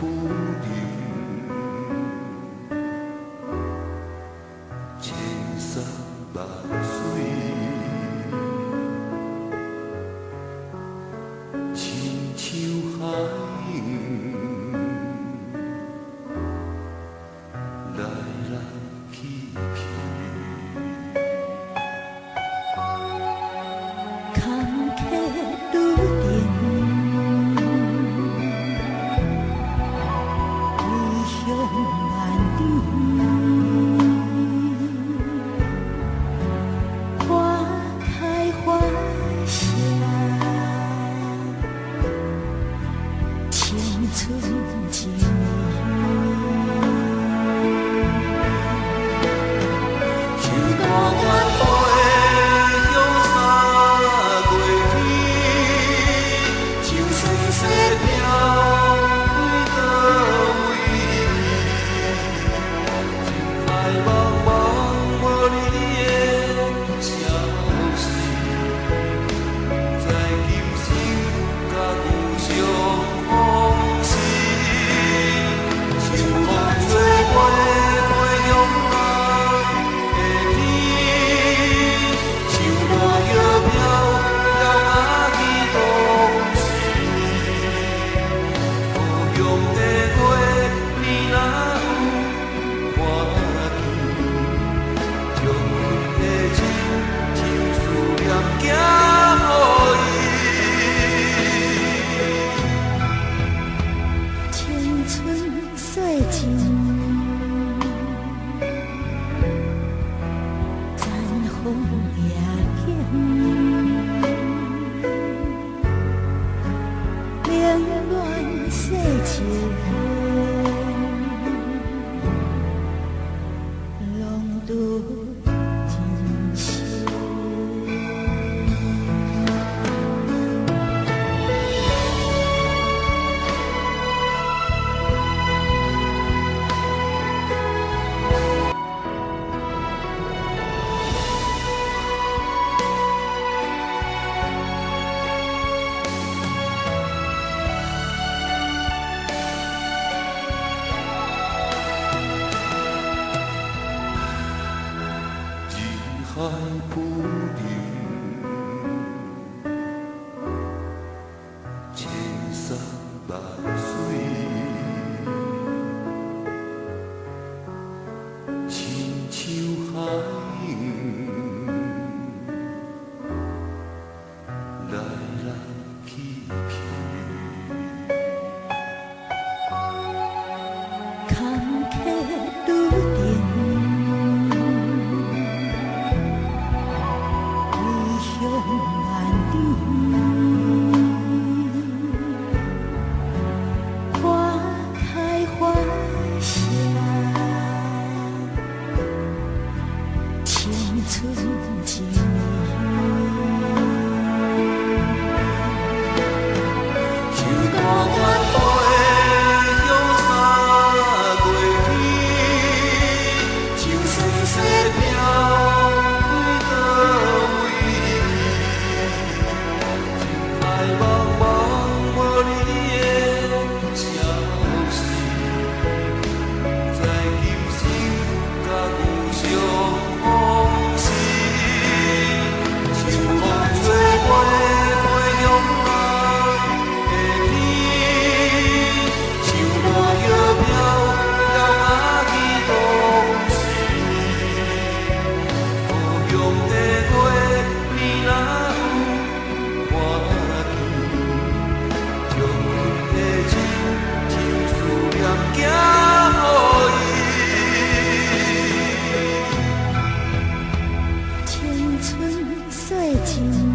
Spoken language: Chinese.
不停，千山万水，亲像海洋，来来去去。坎坷愈重，归乡万里，花开花谢，青春一年。像大雁飞向三月天，像酸雪飘开倒位，人海茫茫无你的消息，在今生甲有相逢时，像风吹过飞向南的天，像落叶飘飘去东西，故乡的月你若有看见，将阮的情像思念寄予伊。青春岁尽，残风夜景，冷暖世情，拢拄真实。人海不停，千山万水，亲像海洋，来来去去。坎坷愈重，归乡万里，花开花谢，青春一年。像大雁飞向三月天，像酸雪飘开倒位，人海茫茫无你的消息，在今生甲有相逢时，像风吹过飞向南的天，像落叶飘飘去东西，故乡的月你若有看见，将阮的情像思念寄予伊。青春岁尽。